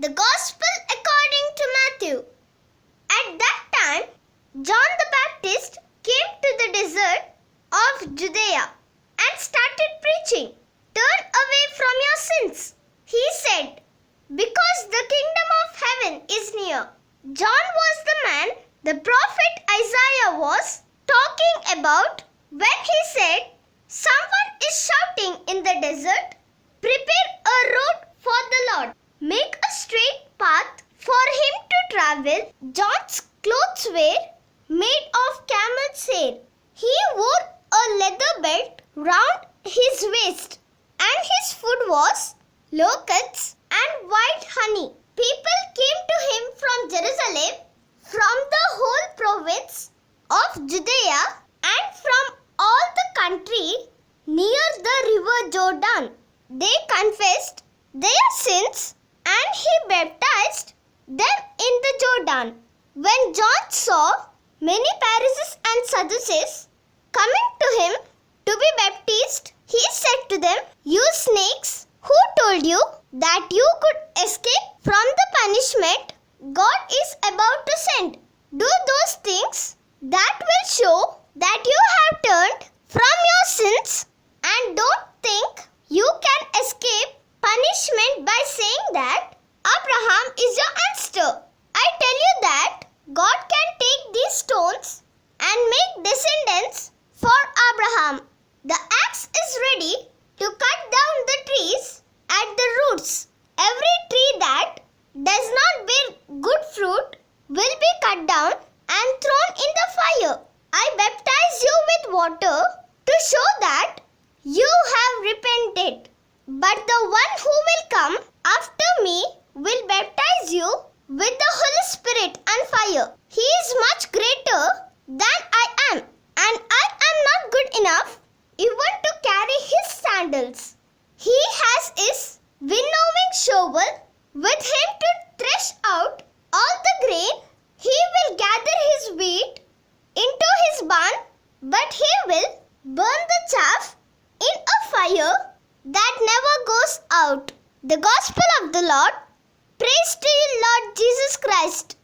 The Gospel according to Matthew. At that time, John the Baptist came to the desert of Judea and started preaching, "Turn away from your sins," he said, "because the kingdom of heaven is near." John was the man the prophet Isaiah was talking about when he said, "Someone is shouting in the desert, 'Prepare a road for the Lord. Make a straight path for him to travel.'" John's clothes were made of camel's hair. He wore a leather belt round his waist, and his food was locusts and wild honey. People came to him from Jerusalem, from the whole province of Judea, and from all the country near the river Jordan. They confessed their sins, and he baptized them in the Jordan. When John saw many Pharisees and Sadducees coming to him to be baptized, he said to them, "You snakes, who told you that you could escape from the punishment God is about to send? Do those things that will show that you have turned from your sins, and don't think you can escape punishment by saying that Abraham is your ancestor. I tell you that God can take these stones and make descendants for Abraham. The axe is ready to cut down the trees at the roots. Every tree that does not bear good fruit will be cut down and thrown in the fire. I baptize you with water to show that you have repented. But the one who will come after me will baptize you with the Holy Spirit and fire. He is much greater than I am, and I am not good enough even to carry his sandals. He has his winnowing shovel with him to thresh out all the grain. He will gather his wheat into his barn, but he will burn the chaff in a fire that never goes out." The Gospel of the Lord. Praise to you, Lord Jesus Christ.